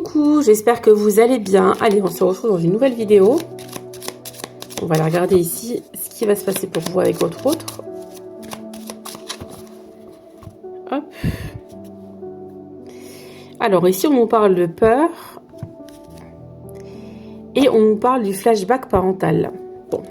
Coucou, j'espère que vous allez bien. Allez, on se retrouve dans une nouvelle vidéo. On va la regarder ici, ce qui va se passer pour vous avec votre autre. Hop. Alors ici, on nous parle de peur. Et on nous parle du flashback parental. Bon.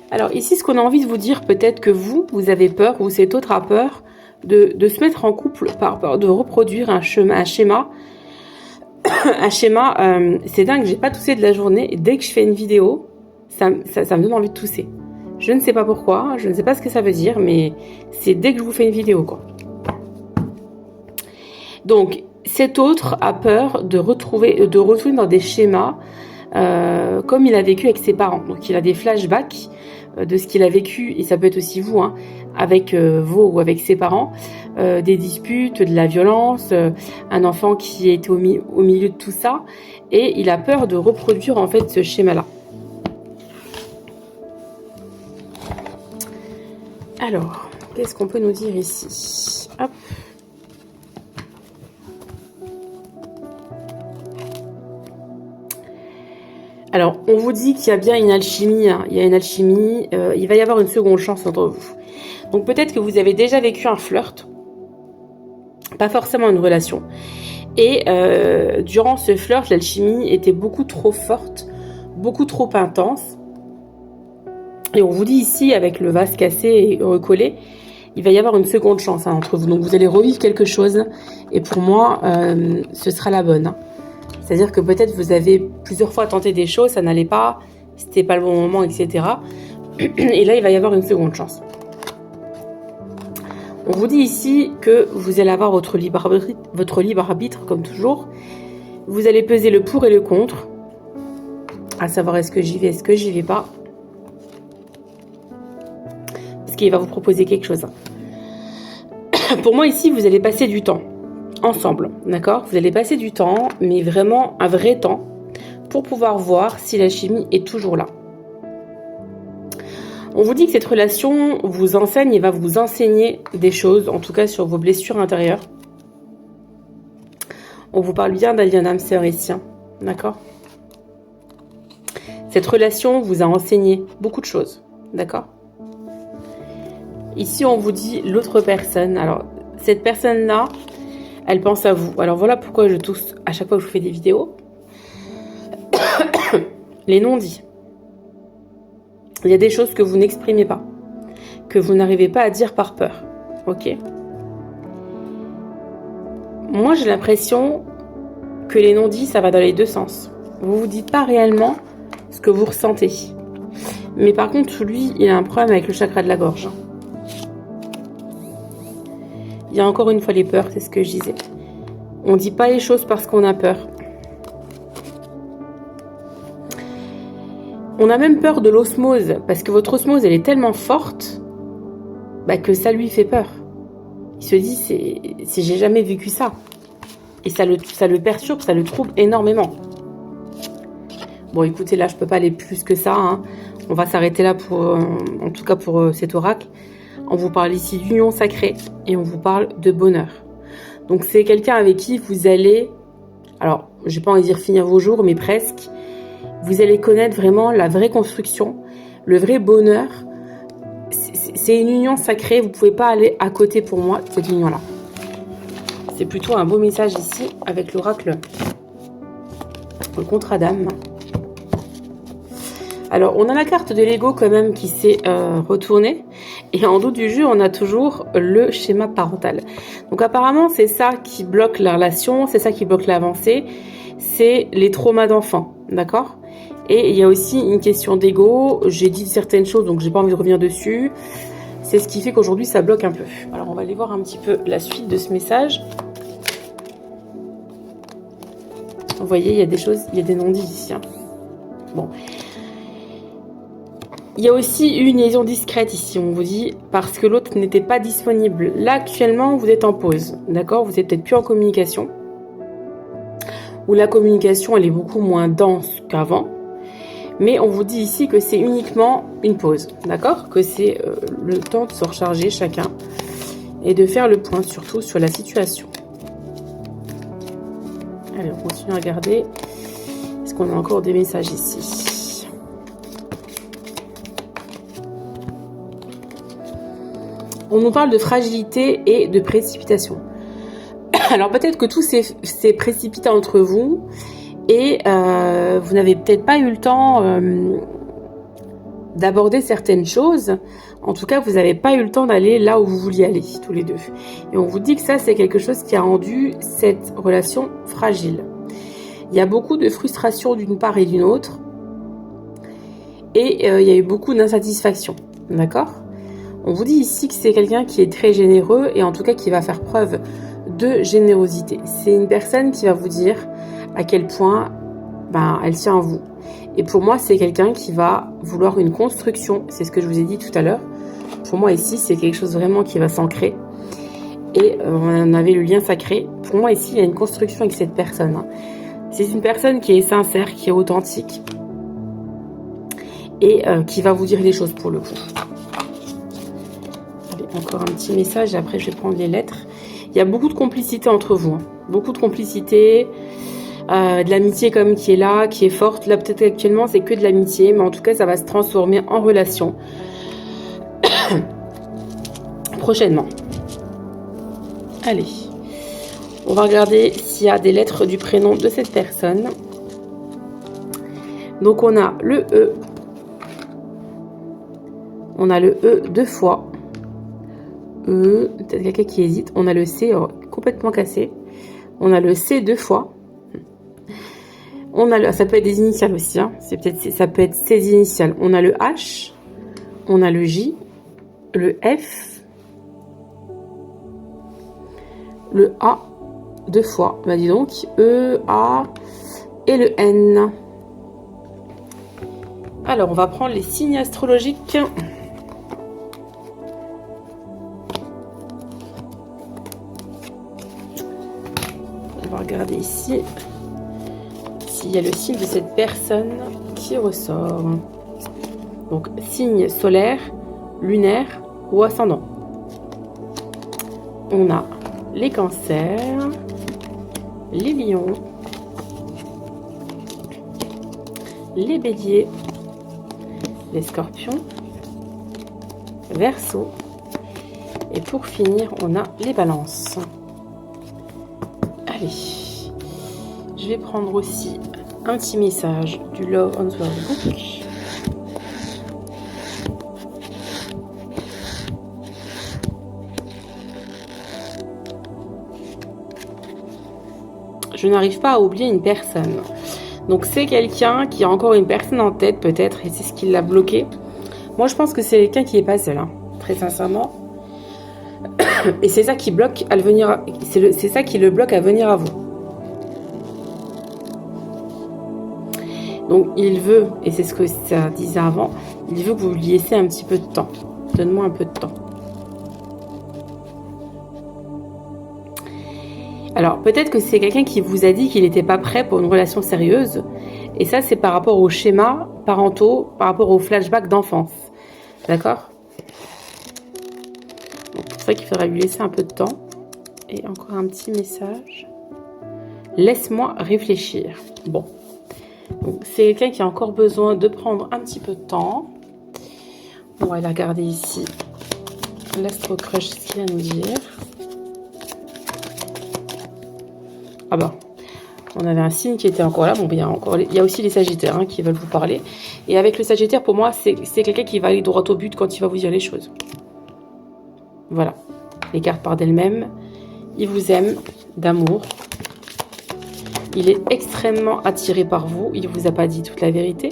Alors ici, ce qu'on a envie de vous dire, peut-être que vous avez peur, ou cet autre a peur, de se mettre en couple par peur de reproduire un schéma. Un schéma, c'est dingue, j'ai pas toussé de la journée. Et dès que je fais une vidéo, ça me donne envie de tousser. Je ne sais pas pourquoi, je ne sais pas ce que ça veut dire, mais c'est dès que je vous fais une vidéo, quoi. Donc, cet autre a peur de retourner dans des schémas comme il a vécu avec ses parents. Donc, il a des flashbacks de ce qu'il a vécu, et ça peut être aussi vous, hein, avec vos ou avec ses parents, des disputes, de la violence, un enfant qui était au milieu de tout ça, et il a peur de reproduire en fait ce schéma-là. Alors, qu'est-ce qu'on peut nous dire ici? Hop. Alors, on vous dit qu'il y a bien une alchimie, hein. Il y a une alchimie, il va y avoir une seconde chance entre vous. Donc peut-être que vous avez déjà vécu un flirt, pas forcément une relation. Et durant ce flirt, l'alchimie était beaucoup trop forte, beaucoup trop intense. Et on vous dit ici, avec le vase cassé et recollé, il va y avoir une seconde chance, hein, entre vous. Donc vous allez revivre quelque chose, et pour moi, ce sera la bonne, hein. C'est-à-dire que peut-être vous avez plusieurs fois tenté des choses, ça n'allait pas, c'était pas le bon moment, etc. Et là, il va y avoir une seconde chance. On vous dit ici que vous allez avoir votre libre arbitre, comme toujours. Vous allez peser le pour et le contre, à savoir est-ce que j'y vais, est-ce que j'y vais pas. Parce qu'il va vous proposer quelque chose. Pour moi, ici, vous allez passer du temps ensemble, d'accord? Vous allez passer du temps, mais vraiment un vrai temps, pour pouvoir voir si la chimie est toujours là. On vous dit que cette relation vous enseigne et va vous enseigner des choses, en tout cas sur vos blessures intérieures. On vous parle bien d'un lien d'âme sœur ici, hein, d'accord? Cette relation vous a enseigné beaucoup de choses, d'accord? Ici, on vous dit l'autre personne. Alors, cette personne-là, elle pense à vous. Alors voilà pourquoi je tousse à chaque fois que je vous fais des vidéos. Les non-dits. Il y a des choses que vous n'exprimez pas, que vous n'arrivez pas à dire par peur. Ok? Moi, j'ai l'impression que les non-dits, ça va dans les deux sens. Vous vous dites pas réellement ce que vous ressentez. Mais par contre, lui, il a un problème avec le chakra de la gorge. Il y a encore une fois les peurs, c'est ce que je disais. On ne dit pas les choses parce qu'on a peur. On a même peur de l'osmose, parce que votre osmose, elle est tellement forte que ça lui fait peur. Il se dit, c'est j'ai jamais vécu ça. Et ça le perturbe, ça le trouble énormément. Bon, écoutez, là, je peux pas aller plus que ça, hein. On va s'arrêter là, en tout cas pour cet oracle. On vous parle ici d'union sacrée et on vous parle de bonheur. Donc c'est quelqu'un avec qui vous allez, alors j'ai pas envie de dire finir vos jours, mais presque. Vous allez connaître vraiment la vraie construction, le vrai bonheur. C'est une union sacrée, vous pouvez pas aller à côté pour moi de cette union-là. C'est plutôt un beau message ici avec l'oracle, le contrat d'âme. Alors, on a la carte de l'ego quand même qui s'est retournée. Et en dos du jeu, on a toujours le schéma parental. Donc apparemment, c'est ça qui bloque la relation, c'est ça qui bloque l'avancée. C'est les traumas d'enfants, d'accord? Et il y a aussi une question d'ego. J'ai dit certaines choses, donc j'ai pas envie de revenir dessus. C'est ce qui fait qu'aujourd'hui, ça bloque un peu. Alors, on va aller voir un petit peu la suite de ce message. Vous voyez, il y a des choses, il y a des non-dits ici, hein. Bon. Il y a aussi une liaison discrète ici, on vous dit, parce que l'autre n'était pas disponible. Là, actuellement, vous êtes en pause, d'accord? Vous êtes peut-être plus en communication. Ou la communication, elle est beaucoup moins dense qu'avant. Mais on vous dit ici que c'est uniquement une pause, d'accord? Que c'est le temps de se recharger chacun et de faire le point surtout sur la situation. Allez, on continue à regarder. Est-ce qu'on a encore des messages ici? On nous parle de fragilité et de précipitation. Alors peut-être que tout s'est précipité entre vous et vous n'avez peut-être pas eu le temps d'aborder certaines choses. En tout cas, vous n'avez pas eu le temps d'aller là où vous vouliez aller, tous les deux. Et on vous dit que ça, c'est quelque chose qui a rendu cette relation fragile. Il y a beaucoup de frustration d'une part et d'une autre. Et il y a eu beaucoup d'insatisfaction. D'accord ? On vous dit ici que c'est quelqu'un qui est très généreux et en tout cas qui va faire preuve de générosité. C'est une personne qui va vous dire à quel point elle tient à vous. Et pour moi, c'est quelqu'un qui va vouloir une construction. C'est ce que je vous ai dit tout à l'heure. Pour moi, ici, c'est quelque chose vraiment qui va s'ancrer. Et on avait le lien sacré. Pour moi, ici, il y a une construction avec cette personne. C'est une personne qui est sincère, qui est authentique. Et qui va vous dire les choses pour le coup. Allez, encore un petit message. Après, je vais prendre les lettres. Il y a beaucoup de complicité entre vous. Beaucoup de complicité. De l'amitié comme qui est là, qui est forte. Là, peut-être actuellement, c'est que de l'amitié. Mais en tout cas, ça va se transformer en relation. Prochainement. Allez. On va regarder s'il y a des lettres du prénom de cette personne. Donc, on a le E. On a le E 2 fois. E, peut-être quelqu'un qui hésite. On a le C complètement cassé. On a le C 2 fois. On a ça peut être des initiales aussi. Ça peut être ces initiales. On a le H. On a le J. Le F. Le A 2 fois. Dis donc. E, A et le N. Alors, on va prendre les signes astrologiques. On va regarder ici s'il y a le signe de cette personne qui ressort. Donc, signe solaire, lunaire ou ascendant. On a les cancers, les lions, les béliers, les scorpions, verseau. Et pour finir, on a les balances. Allez, je vais prendre aussi un petit message du Love on the Book. Je n'arrive pas à oublier une personne. Donc c'est quelqu'un qui a encore une personne en tête peut-être et c'est ce qui l'a bloqué. Moi je pense que c'est quelqu'un qui n'est pas seul, très sincèrement. Et c'est ça qui bloque à venir. C'est ça qui le bloque à venir à vous. Donc il veut, et c'est ce que ça disait avant, il veut que vous lui laissiez un petit peu de temps. Donne-moi un peu de temps. Alors peut-être que c'est quelqu'un qui vous a dit qu'il n'était pas prêt pour une relation sérieuse. Et ça c'est par rapport aux schémas parentaux, par rapport aux flashbacks d'enfance. D'accord ? C'est pour ça qu'il faudra lui laisser un peu de temps. Et encore un petit message. Laisse-moi réfléchir. Bon. Donc, c'est quelqu'un qui a encore besoin de prendre un petit peu de temps. On va aller regarder ici l'Astro Crush, ce qu'il va nous dire. Ah bah, on avait un signe qui était encore là. Bon, il y a aussi les Sagittaires qui veulent vous parler. Et avec le Sagittaire, pour moi, c'est quelqu'un qui va aller droit au but quand il va vous dire les choses. Voilà. Les cartes parlent d'elles-mêmes. Il vous aime d'amour. Il est extrêmement attiré par vous. Il ne vous a pas dit toute la vérité.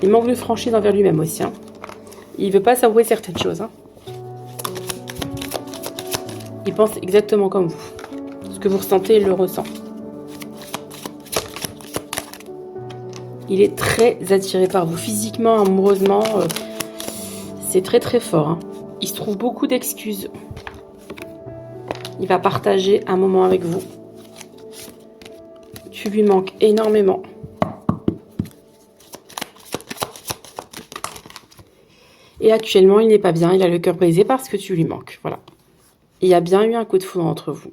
Il manque de franchise envers lui-même aussi. Il ne veut pas s'avouer certaines choses. Il pense exactement comme vous. Ce que vous ressentez, il le ressent. Il est très attiré par vous. Physiquement, amoureusement, c'est très très fort. Il se trouve beaucoup d'excuses. Il va partager un moment avec vous. Tu lui manques énormément. Et actuellement, il n'est pas bien. Il a le cœur brisé parce que tu lui manques. Voilà. Il y a bien eu un coup de foudre entre vous.